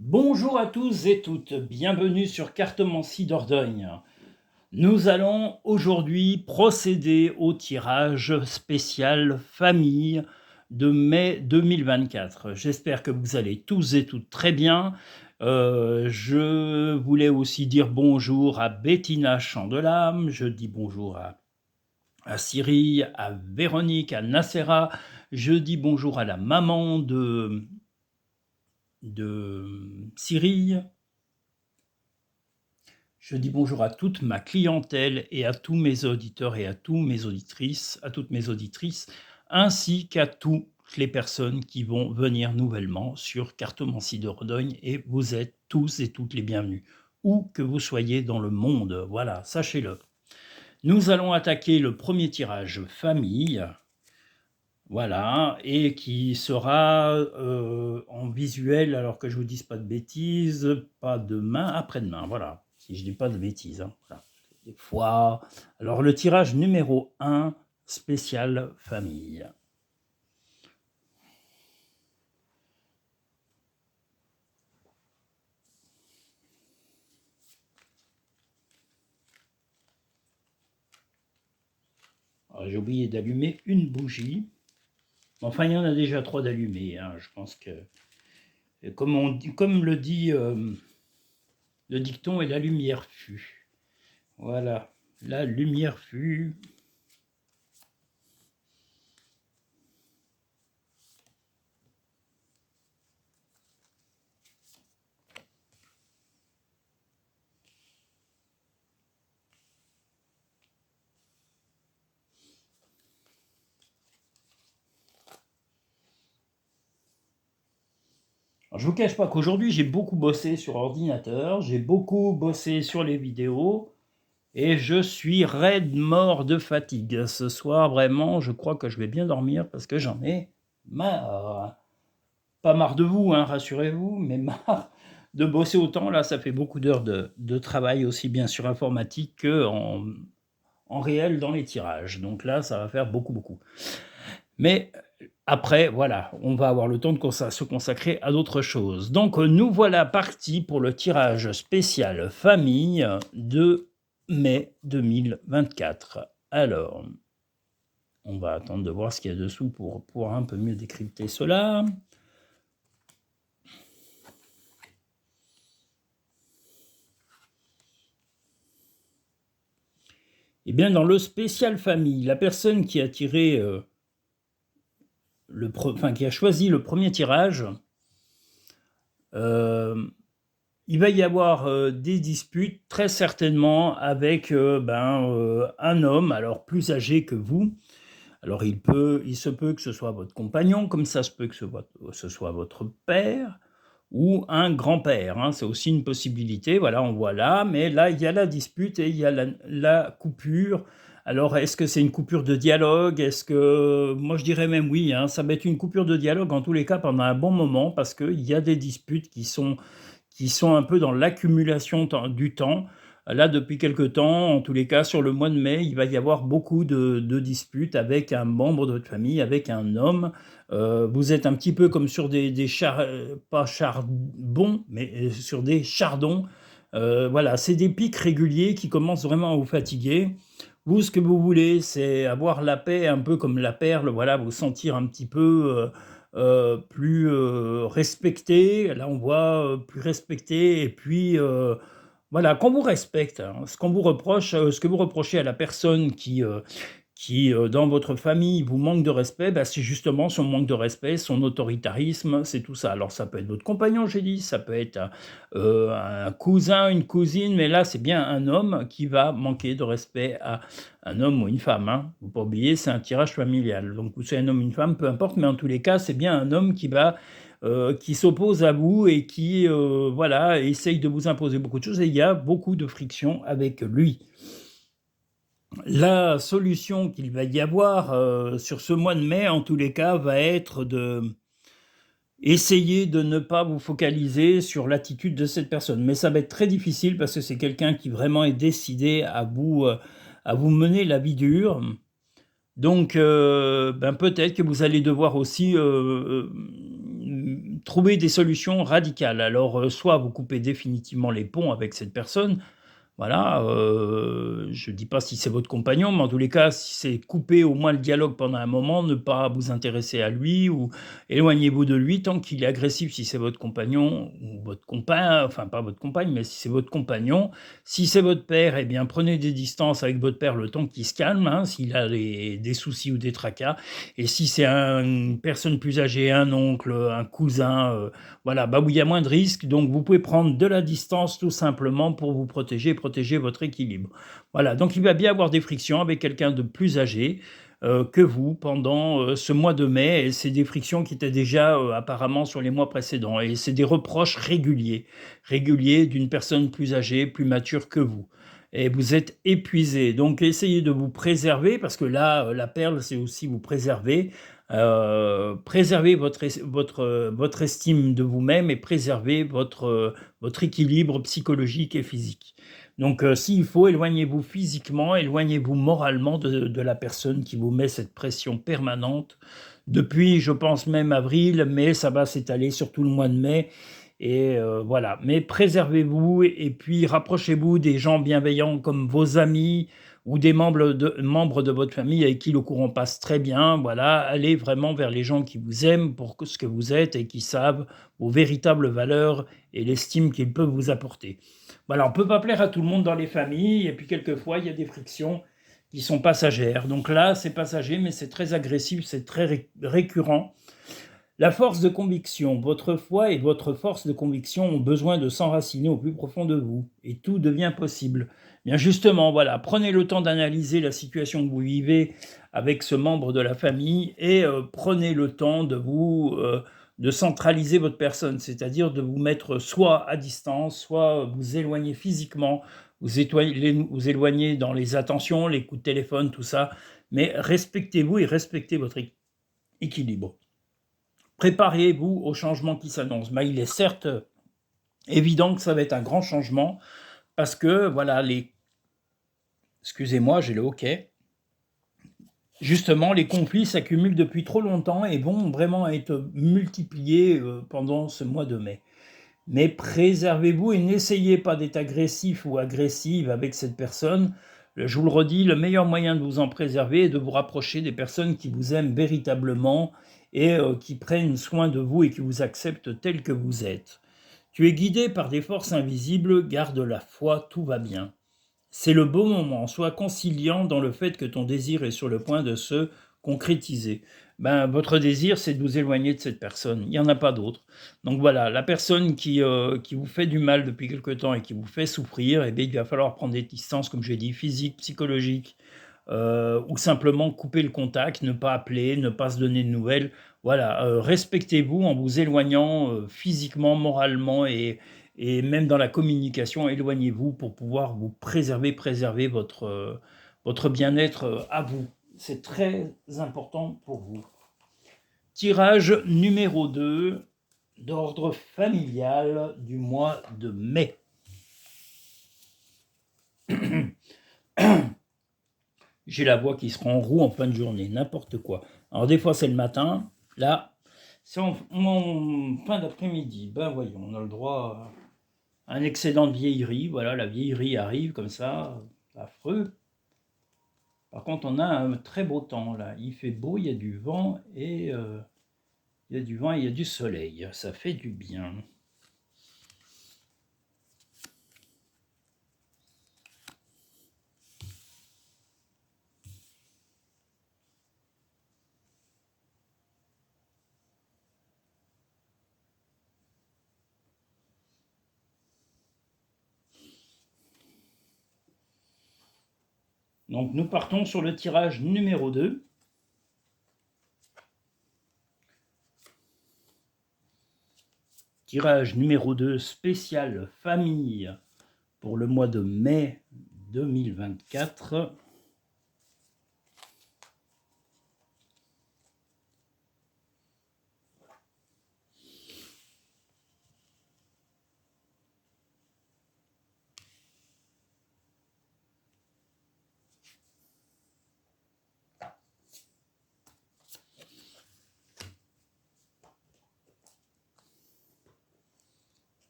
Bonjour à tous et toutes, bienvenue sur Cartomancie Dordogne. Nous allons aujourd'hui procéder au tirage spécial famille de mai 2024. J'espère que vous allez tous et toutes très bien. Je voulais aussi dire bonjour à Bettina Chandelame, je dis bonjour à Cyril, à Véronique, à Nacera, je dis bonjour à la maman de Cyril. Je dis bonjour à toute ma clientèle et à tous mes auditeurs et à toutes mes auditrices, ainsi qu'à toutes les personnes qui vont venir nouvellement sur Cartomancie de Dordogne, et vous êtes tous et toutes les bienvenus, où que vous soyez dans le monde, voilà, sachez-le. Nous allons attaquer le premier tirage famille, voilà, et qui sera en visuel, alors que je vous dise pas de bêtises, pas demain, après-demain, voilà, si je dis pas de bêtises, hein, voilà. Des fois. Alors le tirage numéro 1, spécial famille. J'ai oublié d'allumer une bougie. Enfin, il y en a déjà 3 d'allumées, hein. Je pense que, comme le dit le dicton, et la lumière fut. Voilà, la lumière fut. Alors, je ne vous cache pas qu'aujourd'hui, j'ai beaucoup bossé sur ordinateur, j'ai beaucoup bossé sur les vidéos, et je suis raide mort de fatigue. Ce soir, vraiment, je crois que je vais bien dormir parce que j'en ai marre. Pas marre de vous, hein, rassurez-vous, mais marre de bosser autant. Là, ça fait beaucoup d'heures de travail, aussi bien sur informatique qu'en réel dans les tirages. Donc là, ça va faire beaucoup. Mais après, voilà, on va avoir le temps de se consacrer à d'autres choses. Donc nous voilà partis pour le tirage spécial famille de mai 2024. Alors, on va attendre de voir ce qu'il y a dessous pour pouvoir un peu mieux décrypter cela. Eh bien, dans le spécial famille, la personne qui a tiré qui a choisi le premier tirage, il va y avoir des disputes très certainement avec un homme, alors plus âgé que vous. Alors il se peut que ce soit votre compagnon, comme ça se peut que ce soit votre père ou un grand-père, hein, c'est aussi une possibilité, voilà, on voit là, mais là il y a la dispute et il y a la coupure. Alors est-ce que c'est une coupure de dialogue? Est-ce que, moi je dirais même oui, hein, ça va être une coupure de dialogue en tous les cas pendant un bon moment, parce qu'il y a des disputes qui sont un peu dans l'accumulation du temps. Là, depuis quelque temps, en tous les cas, sur le mois de mai, il va y avoir beaucoup de disputes avec un membre de votre famille, avec un homme. Vous êtes un petit peu comme sur pas charbons, mais sur des chardons. Voilà, c'est des pics réguliers qui commencent vraiment à vous fatiguer. Vous, ce que vous voulez, c'est avoir la paix, un peu comme la perle, voilà, vous sentir un petit peu plus respecté. Là, on voit plus respecté, et puis voilà, qu'on vous respecte, hein. Ce que vous reprochez à la personne qui dans votre famille, vous manque de respect, c'est justement son manque de respect, son autoritarisme, c'est tout ça. Alors, ça peut être votre compagnon, j'ai dit, ça peut être un cousin, une cousine, mais là, c'est bien un homme qui va manquer de respect à un homme ou une femme, hein. Il ne faut pas oublier, c'est un tirage familial. Donc, vous soyez un homme ou une femme, peu importe, mais en tous les cas, c'est bien un homme qui s'oppose à vous et qui, voilà, essaye de vous imposer beaucoup de choses, et il y a beaucoup de friction avec lui. La solution qu'il va y avoir sur ce mois de mai, en tous les cas, va être essayer de ne pas vous focaliser sur l'attitude de cette personne. Mais ça va être très difficile parce que c'est quelqu'un qui vraiment est décidé à vous mener la vie dure. Donc peut-être que vous allez devoir aussi trouver des solutions radicales. Alors, soit vous coupez définitivement les ponts avec cette personne, voilà, je ne dis pas si c'est votre compagnon, mais en tous les cas, si c'est couper au moins le dialogue pendant un moment, ne pas vous intéresser à lui ou éloignez-vous de lui tant qu'il est agressif, si c'est votre compagnon ou votre compagne, enfin pas votre compagne, mais si c'est votre compagnon. Si c'est votre père, eh bien prenez des distances avec votre père le temps qu'il se calme, hein, s'il a des soucis ou des tracas. Et si c'est une personne plus âgée, un oncle, un cousin, voilà, bah où il y a moins de risques, donc vous pouvez prendre de la distance tout simplement pour vous protéger et protéger votre équilibre. Voilà, donc il va bien avoir des frictions avec quelqu'un de plus âgé que vous pendant ce mois de mai, et c'est des frictions qui étaient déjà apparemment sur les mois précédents, et c'est des reproches réguliers d'une personne plus âgée, plus mature que vous. Et vous êtes épuisé, donc essayez de vous préserver, parce que là, la perle, c'est aussi vous préserver. Préservez votre estime de vous-même et préservez votre équilibre psychologique et physique. Donc, s'il faut, éloignez-vous physiquement, éloignez-vous moralement de la personne qui vous met cette pression permanente depuis, je pense, même avril, mais ça va s'étaler sur tout le mois de mai. Et voilà. Mais préservez-vous et puis rapprochez-vous des gens bienveillants comme vos amis ou des membres de votre famille avec qui le courant passe très bien. Voilà, allez vraiment vers les gens qui vous aiment pour ce que vous êtes et qui savent vos véritables valeurs et l'estime qu'ils peuvent vous apporter. Voilà, on ne peut pas plaire à tout le monde dans les familles, et puis quelquefois, il y a des frictions qui sont passagères. Donc là, c'est passager, mais c'est très agressif, c'est très récurrent. La force de conviction, votre foi et votre force de conviction ont besoin de s'enraciner au plus profond de vous, et tout devient possible. Bien justement, voilà, prenez le temps d'analyser la situation que vous vivez avec ce membre de la famille, et prenez le temps de centraliser votre personne, c'est-à-dire de vous mettre soit à distance, soit vous éloigner physiquement, vous éloigner dans les attentions, les coups de téléphone, tout ça, mais respectez-vous et respectez votre équilibre. Préparez-vous au changement qui s'annonce. Mais il est certes évident que ça va être un grand changement parce que, voilà, excusez-moi, j'ai le hoquet. Justement, les conflits s'accumulent depuis trop longtemps et vont vraiment être multipliés pendant ce mois de mai. Mais préservez-vous et n'essayez pas d'être agressif ou agressive avec cette personne. Je vous le redis, le meilleur moyen de vous en préserver est de vous rapprocher des personnes qui vous aiment véritablement et qui prennent soin de vous et qui vous acceptent tel que vous êtes. Tu es guidé par des forces invisibles, garde la foi, tout va bien. C'est le beau moment, sois conciliant dans le fait que ton désir est sur le point de se concrétiser. Ben, votre désir, c'est de vous éloigner de cette personne. Il n'y en a pas d'autre. Donc voilà, la personne qui vous fait du mal depuis quelque temps et qui vous fait souffrir, eh bien, il va falloir prendre des distances, comme j'ai dit, physiques, psychologiques, ou simplement couper le contact, ne pas appeler, ne pas se donner de nouvelles. Voilà, respectez-vous en vous éloignant physiquement, moralement et même dans la communication, éloignez-vous pour pouvoir vous préserver votre bien-être à vous. C'est très important pour vous. Tirage numéro 2 d'ordre familial du mois de mai. J'ai la voix qui sera en roue en fin de journée, n'importe quoi. Alors des fois c'est le matin, là c'est en fin d'après-midi. Ben voyons, on a le droit à un excédent de vieillerie. Voilà, la vieillerie arrive comme ça, affreux. Par contre, on a un très beau temps là. Il fait beau, il y a du vent et il y a du vent et il y a du soleil. Ça fait du bien. Donc nous partons sur le tirage numéro 2. Tirage numéro 2 spécial famille pour le mois de mai 2024.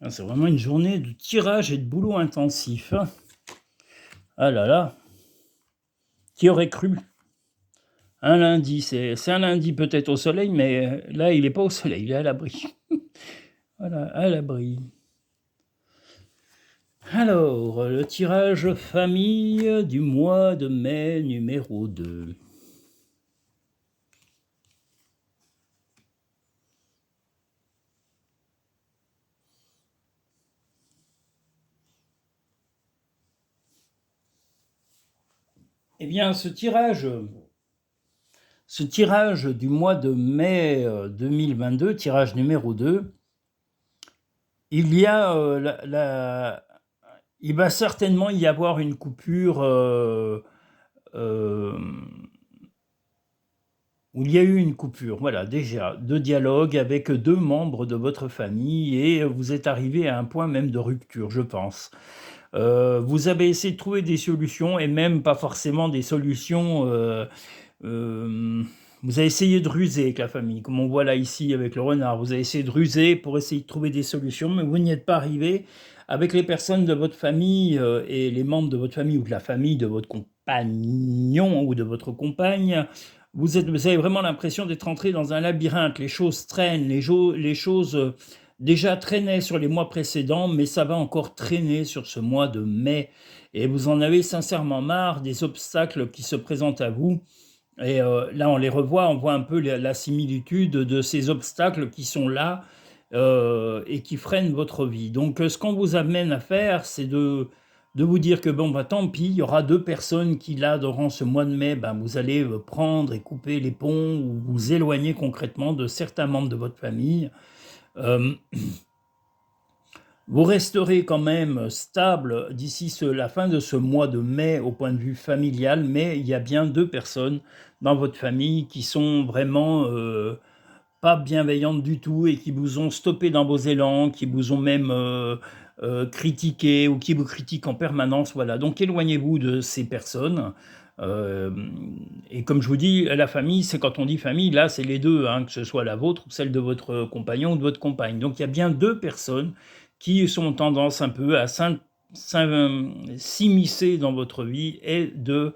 Ah, c'est vraiment une journée de tirage et de boulot intensif, hein. Ah là là, qui aurait cru? Un lundi, c'est un lundi peut-être au soleil, mais là, il est pas au soleil, il est à l'abri. Voilà, à l'abri. Alors, le tirage famille du mois de mai numéro 2. Eh bien, ce tirage du mois de mai 2022, tirage numéro 2, il y a il va certainement y avoir une coupure euh, où il y a eu une coupure, voilà, déjà, de dialogue avec deux membres de votre famille et vous êtes arrivé à un point même de rupture, je pense. Vous avez essayé de trouver des solutions et même pas forcément des solutions. Vous avez essayé de ruser avec la famille, comme on voit là ici avec le renard. Vous avez essayé de ruser pour essayer de trouver des solutions, mais vous n'y êtes pas arrivé. Avec les personnes de votre famille et les membres de votre famille ou de la famille de votre compagnon ou de votre compagne, vous avez vraiment l'impression d'être entré dans un labyrinthe. Les choses traînent, les choses déjà traînaient sur les mois précédents, mais ça va encore traîner sur ce mois de mai. Et vous en avez sincèrement marre des obstacles qui se présentent à vous. Et là, on les revoit, on voit un peu la similitude de ces obstacles qui sont là et qui freinent votre vie. Donc, ce qu'on vous amène à faire, c'est de vous dire que bon, bah, tant pis, il y aura deux personnes qui, là, durant ce mois de mai, bah, vous allez prendre et couper les ponts ou vous éloigner concrètement de certains membres de votre famille. Euh, Vous resterez quand même stable d'ici la fin de ce mois de mai au point de vue familial, mais il y a bien deux personnes dans votre famille qui sont vraiment pas bienveillantes du tout et qui vous ont stoppé dans vos élans, qui vous ont même critiqué ou qui vous critiquent en permanence. Voilà, donc éloignez-vous de ces personnes. Euh, et comme je vous dis, la famille, c'est quand on dit famille, là, c'est les deux, hein, que ce soit la vôtre ou celle de votre compagnon ou de votre compagne. Donc il y a bien deux personnes qui ont tendance un peu à s'immiscer dans votre vie et de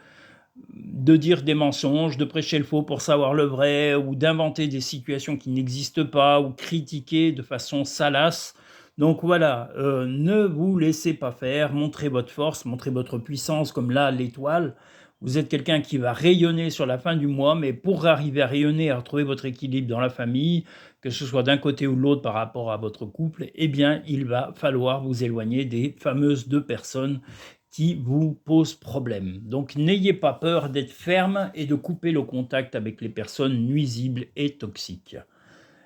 dire des mensonges, de prêcher le faux pour savoir le vrai, ou d'inventer des situations qui n'existent pas, ou critiquer de façon salace. Donc voilà, ne vous laissez pas faire, montrez votre force, montrez votre puissance, comme là, l'étoile. Vous êtes quelqu'un qui va rayonner sur la fin du mois, mais pour arriver à rayonner, à retrouver votre équilibre dans la famille, que ce soit d'un côté ou de l'autre par rapport à votre couple, eh bien, il va falloir vous éloigner des fameuses deux personnes qui vous posent problème. Donc n'ayez pas peur d'être ferme et de couper le contact avec les personnes nuisibles et toxiques.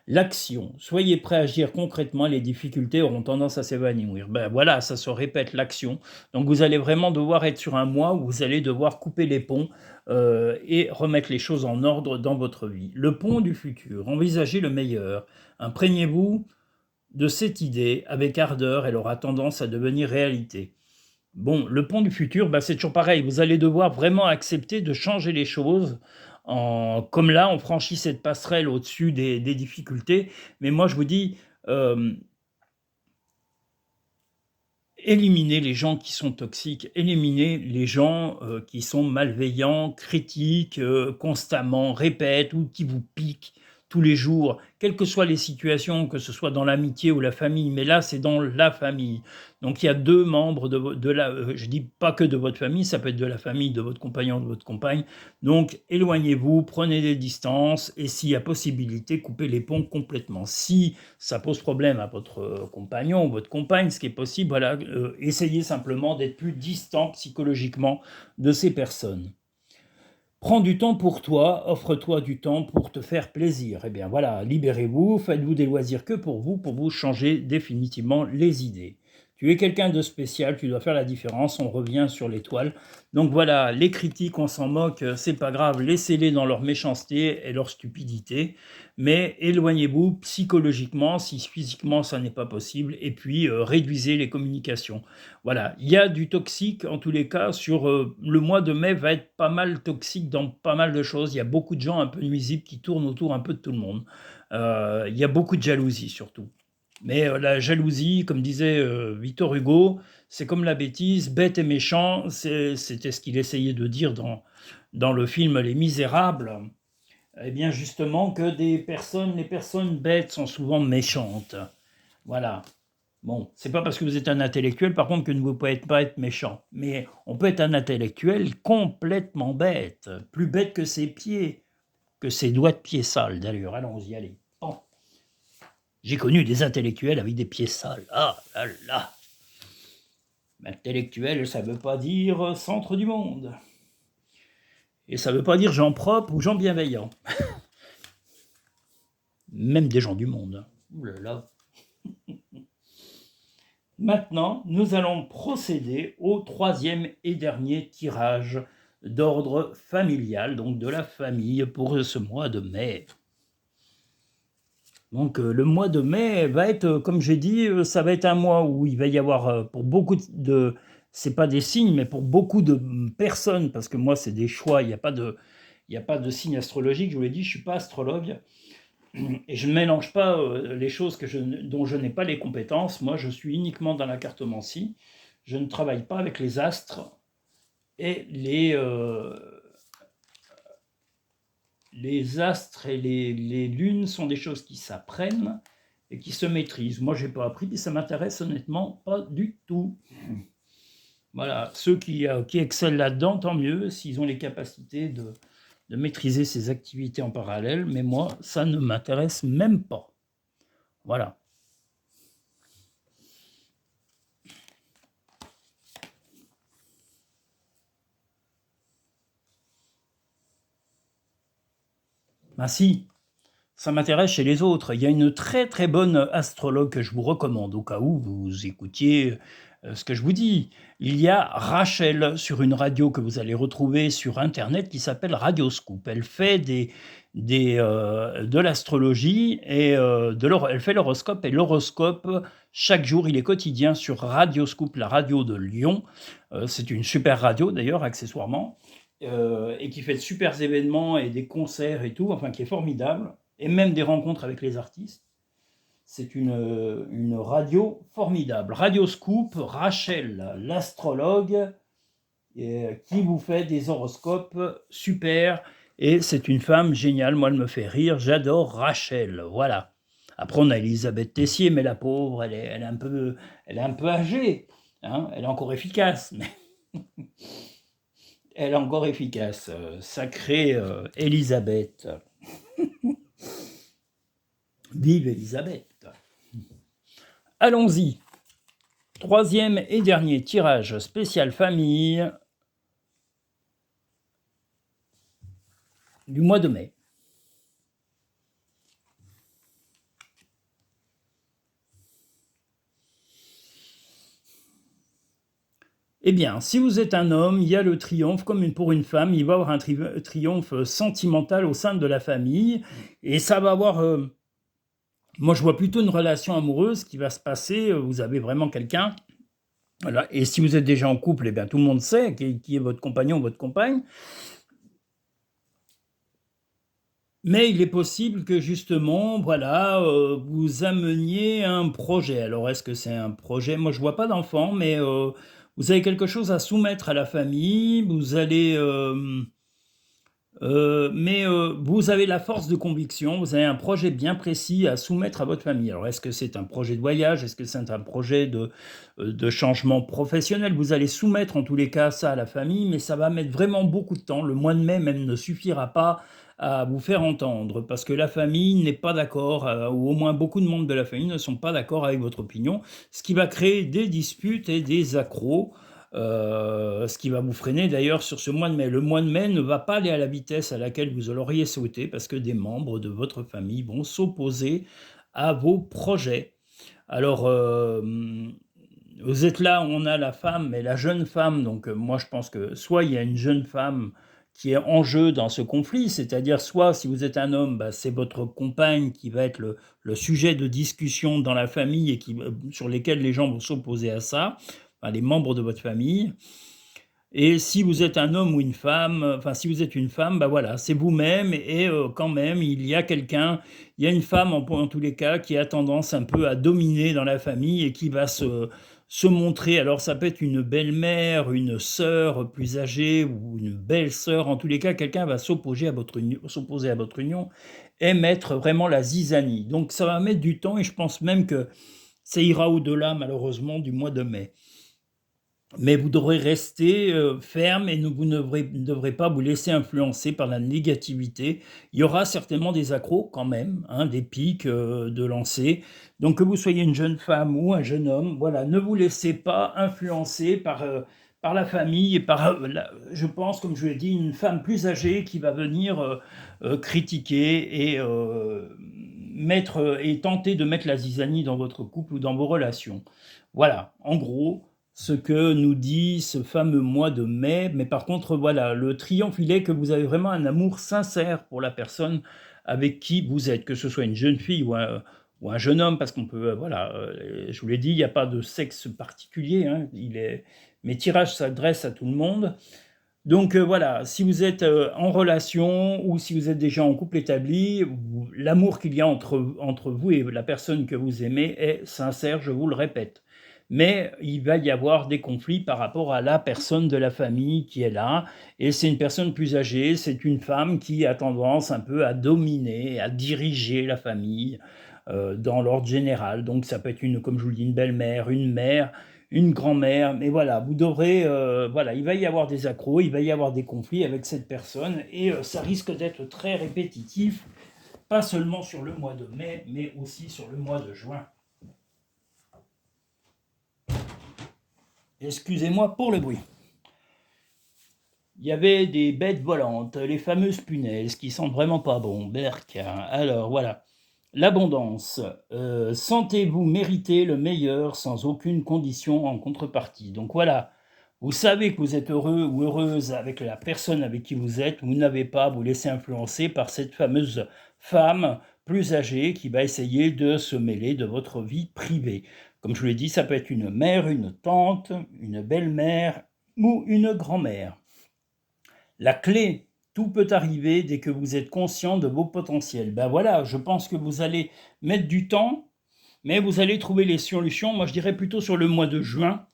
L'action. Soyez prêt à agir concrètement, les difficultés auront tendance à s'évanouir. Ben voilà, ça se répète, l'action. Donc vous allez vraiment devoir être sur un mois où vous allez devoir couper les ponts et remettre les choses en ordre dans votre vie. Le pont du futur. Envisagez le meilleur. Imprégnez-vous de cette idée avec ardeur, elle aura tendance à devenir réalité. Bon, le pont du futur, bah, c'est toujours pareil. Vous allez devoir vraiment accepter de changer les choses. Comme là, on franchit cette passerelle au-dessus des difficultés. Mais moi, je vous dis, euh, éliminez les gens qui sont toxiques, éliminez les gens qui sont malveillants, critiquent constamment, répètent ou qui vous piquent tous les jours, quelles que soient les situations, que ce soit dans l'amitié ou la famille, mais là c'est dans la famille. Donc il y a deux membres de la, je dis pas que de votre famille, ça peut être de la famille de votre compagnon, de votre compagne. Donc éloignez-vous, prenez des distances et s'il y a possibilité, coupez les ponts complètement. Si ça pose problème à votre compagnon ou votre compagne, ce qui est possible, voilà, essayez simplement d'être plus distant psychologiquement de ces personnes. Prends du temps pour toi, offre-toi du temps pour te faire plaisir. Eh bien voilà, libérez-vous, faites-vous des loisirs que pour vous changer définitivement les idées. Tu es quelqu'un de spécial, tu dois faire la différence, on revient sur l'étoile. Donc voilà, les critiques, on s'en moque, c'est pas grave, laissez-les dans leur méchanceté et leur stupidité, mais éloignez-vous psychologiquement si physiquement ça n'est pas possible, et puis réduisez les communications. Voilà, il y a du toxique en tous les cas sur le mois de mai va être pas mal toxique dans pas mal de choses. Il y a beaucoup de gens un peu nuisibles qui tournent autour un peu de tout le monde. Il y a beaucoup de jalousie surtout. Mais la jalousie, comme disait Victor Hugo, c'est comme la bêtise, bête et méchant, c'était ce qu'il essayait de dire dans le film Les Misérables. Eh bien, justement, que les personnes bêtes sont souvent méchantes. Voilà. Bon, c'est pas parce que vous êtes un intellectuel, par contre, que vous ne pouvez pas être méchant. Mais on peut être un intellectuel complètement bête, plus bête que ses pieds, que ses doigts de pied sales, d'ailleurs. Allons-y, allez. Bon. J'ai connu des intellectuels avec des pieds sales. Ah là là. Intellectuel, ça veut pas dire centre du monde. Et ça veut pas dire gens propres ou gens bienveillants. Même des gens du monde. Ouh là là. Maintenant, nous allons procéder au troisième et dernier tirage d'ordre familial, donc de la famille, pour ce mois de mai. Donc le mois de mai va être, comme j'ai dit, ça va être un mois où il va y avoir pour beaucoup de, c'est pas des signes, mais pour beaucoup de personnes, parce que moi c'est des choix, il n'y a pas de signe astrologique, je vous l'ai dit, je ne suis pas astrologue, et je ne mélange pas les choses dont je n'ai pas les compétences. Moi je suis uniquement dans la cartomancie, je ne travaille pas avec les astres, et les astres et les lunes sont des choses qui s'apprennent et qui se maîtrisent. Moi, je n'ai pas appris, et ça m'intéresse honnêtement pas du tout. Voilà, ceux qui excellent là-dedans, tant mieux, s'ils ont les capacités de maîtriser ces activités en parallèle, mais moi, ça ne m'intéresse même pas. Voilà. Ben si, ça m'intéresse chez les autres. Il y a une très très bonne astrologue que je vous recommande au cas où vous écoutiez ce que je vous dis. Il y a Rachel sur une radio que vous allez retrouver sur Internet qui s'appelle Radioscoop. Elle fait de l'astrologie et elle fait l'horoscope. Et l'horoscope, chaque jour, il est quotidien sur Radioscoop, la radio de Lyon. C'est une super radio d'ailleurs, accessoirement. Et qui fait de super événements et des concerts et tout, enfin qui est formidable, et même des rencontres avec les artistes. C'est une radio formidable. Radio Scoop, Rachel, l'astrologue, qui vous fait des horoscopes super, et c'est une femme géniale, moi elle me fait rire, j'adore Rachel, voilà. Après on a Elisabeth Tessier, mais la pauvre, elle est un peu âgée, hein, elle est encore efficace, mais... Elle est encore efficace. Sacrée Elisabeth. Vive Elisabeth. Allons-y. Troisième et dernier tirage spécial famille du mois de mai. Eh bien, si vous êtes un homme, il y a le triomphe, comme pour une femme, il va y avoir un triomphe sentimental au sein de la famille, et ça va avoir... moi, je vois plutôt une relation amoureuse qui va se passer, vous avez vraiment quelqu'un, voilà, et si vous êtes déjà en couple, eh bien, tout le monde sait qui est votre compagnon ou votre compagne, mais il est possible que justement, voilà, vous ameniez un projet. Alors, est-ce que c'est un projet? Moi, je vois pas d'enfant, mais vous avez quelque chose à soumettre à la famille. Vous allez, mais vous avez la force de conviction. Vous avez un projet bien précis à soumettre à votre famille. Alors, est-ce que c'est un projet de voyage? Est-ce que c'est un projet de changement professionnel? Vous allez soumettre en tous les cas ça à la famille, mais ça va mettre vraiment beaucoup de temps. Le mois de mai même ne suffira pas à vous faire entendre, parce que la famille n'est pas d'accord, ou au moins beaucoup de membres de la famille ne sont pas d'accord avec votre opinion, ce qui va créer des disputes et des accros, ce qui va vous freiner d'ailleurs sur ce mois de mai. Le mois de mai ne va pas aller à la vitesse à laquelle vous l'auriez souhaité, parce que des membres de votre famille vont s'opposer à vos projets. Alors, vous êtes là, on a la femme, mais la jeune femme, donc moi je pense que soit il y a une jeune femme qui est en jeu dans ce conflit, c'est-à-dire soit si vous êtes un homme, bah, c'est votre compagne qui va être le sujet de discussion dans la famille et sur lesquels les gens vont s'opposer à ça, enfin, les membres de votre famille. Et si vous êtes un homme ou une femme, enfin si vous êtes une femme, bah voilà, c'est vous-même et quand même il y a quelqu'un, il y a une femme en tous les cas qui a tendance un peu à dominer dans la famille et qui va se montrer. Alors ça peut être une belle-mère, une sœur plus âgée ou une belle-sœur, en tous les cas quelqu'un va s'opposer à votre union et mettre vraiment la zizanie. Donc ça va mettre du temps et je pense même que ça ira au-delà malheureusement du mois de mai. Mais vous devrez rester, ferme et vous ne devrez pas vous laisser influencer par la négativité. Il y aura certainement des accros quand même, hein, des pics, de lancer. Donc que vous soyez une jeune femme ou un jeune homme, voilà, ne vous laissez pas influencer par la famille et par, la je pense, comme je l'ai dit, une femme plus âgée qui va venir, critiquer et et tenter de mettre la zizanie dans votre couple ou dans vos relations. Voilà, en gros, ce que nous dit ce fameux mois de mai. Mais par contre, voilà, le triomphe, il est que vous avez vraiment un amour sincère pour la personne avec qui vous êtes, que ce soit une jeune fille ou un jeune homme, parce qu'on peut, voilà, je vous l'ai dit, il n'y a pas de sexe particulier, hein, mes tirages s'adressent à tout le monde. Donc voilà, si vous êtes en relation ou si vous êtes déjà en couple établi, l'amour qu'il y a entre vous et la personne que vous aimez est sincère, je vous le répète. Mais il va y avoir des conflits par rapport à la personne de la famille qui est là. Et c'est une personne plus âgée, c'est une femme qui a tendance un peu à dominer, à diriger la famille dans l'ordre général. Donc ça peut être comme je vous le dis, une belle-mère, une mère, une grand-mère, mais voilà, vous devrez, voilà, il va y avoir des accros, il va y avoir des conflits avec cette personne et ça risque d'être très répétitif, pas seulement sur le mois de mai, mais aussi sur le mois de juin. Excusez-moi pour le bruit. Il y avait des bêtes volantes, les fameuses punaises qui sentent vraiment pas bon, berk. Alors voilà, l'abondance. Sentez-vous mériter le meilleur sans aucune condition en contrepartie. Donc voilà, vous savez que vous êtes heureux ou heureuse avec la personne avec qui vous êtes, vous n'avez pas à vous laisser influencer par cette fameuse femme plus âgée qui va essayer de se mêler de votre vie privée. Comme je vous l'ai dit, ça peut être une mère, une tante, une belle-mère ou une grand-mère. La clé, tout peut arriver dès que vous êtes conscient de vos potentiels. Ben voilà, je pense que vous allez mettre du temps, mais vous allez trouver les solutions. Moi, je dirais plutôt sur le mois de juin.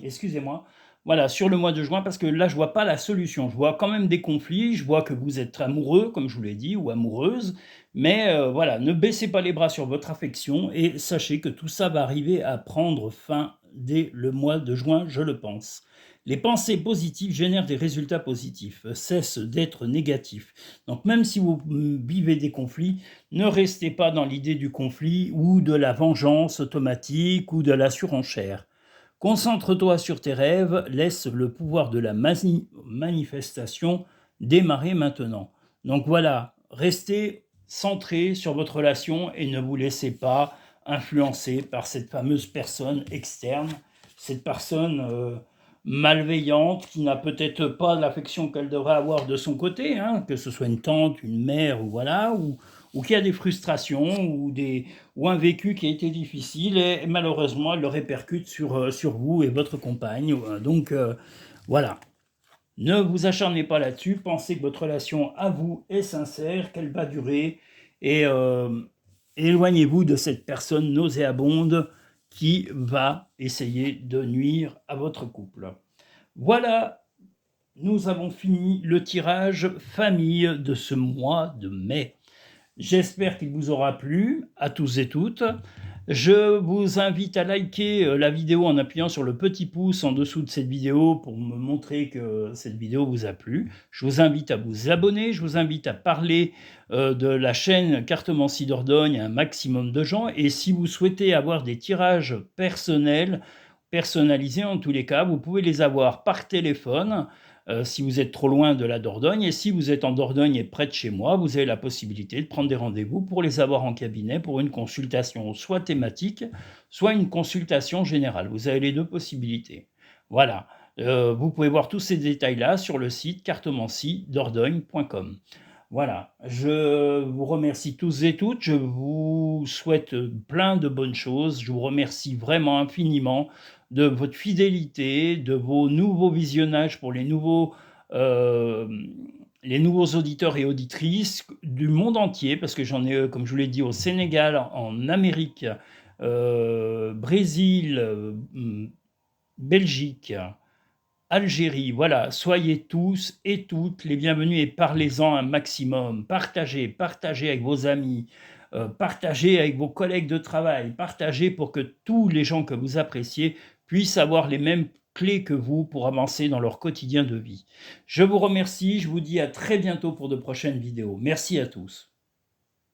Excusez-moi. Voilà, sur le mois de juin, parce que là, je vois pas la solution. Je vois quand même des conflits, je vois que vous êtes amoureux, comme je vous l'ai dit, ou amoureuse, mais voilà, ne baissez pas les bras sur votre affection et sachez que tout ça va arriver à prendre fin dès le mois de juin, je le pense. Les pensées positives génèrent des résultats positifs, cessent d'être négatifs. Donc même si vous vivez des conflits, ne restez pas dans l'idée du conflit ou de la vengeance automatique ou de la surenchère. Concentre-toi sur tes rêves, laisse le pouvoir de la manifestation démarrer maintenant. Donc voilà, restez centré sur votre relation et ne vous laissez pas influencer par cette fameuse personne externe, cette personne malveillante qui n'a peut-être pas l'affection qu'elle devrait avoir de son côté, hein, que ce soit une tante, une mère ou voilà, ou qui a des frustrations ou un vécu qui a été difficile et malheureusement elle le répercute sur vous et votre compagne. Donc voilà, ne vous acharnez pas là-dessus, pensez que votre relation à vous est sincère, qu'elle va durer et éloignez-vous de cette personne nauséabonde qui va essayer de nuire à votre couple. Voilà, nous avons fini le tirage famille de ce mois de mai. J'espère qu'il vous aura plu à tous et toutes. Je vous invite à liker la vidéo en appuyant sur le petit pouce en dessous de cette vidéo pour me montrer que cette vidéo vous a plu. Je vous invite à vous abonner, je vous invite à parler de la chaîne Cartomancie Dordogne à un maximum de gens. Et si vous souhaitez avoir des tirages personnalisés en tous les cas, vous pouvez les avoir par téléphone si vous êtes trop loin de la Dordogne. Et si vous êtes en Dordogne et près de chez moi, vous avez la possibilité de prendre des rendez-vous pour les avoir en cabinet pour une consultation soit thématique, soit une consultation générale. Vous avez les deux possibilités. Voilà. Vous pouvez voir tous ces détails-là sur le site cartomanciedordogne.com. Voilà, je vous remercie tous et toutes, je vous souhaite plein de bonnes choses, je vous remercie vraiment infiniment de votre fidélité, de vos nouveaux visionnages pour les nouveaux auditeurs et auditrices du monde entier, parce que j'en ai, comme je vous l'ai dit, au Sénégal, en Amérique, Brésil, Belgique, Algérie, voilà, soyez tous et toutes les bienvenus et parlez-en un maximum. Partagez, partagez avec vos amis, partagez avec vos collègues de travail, partagez pour que tous les gens que vous appréciez puissent avoir les mêmes clés que vous pour avancer dans leur quotidien de vie. Je vous remercie, je vous dis à très bientôt pour de prochaines vidéos. Merci à tous.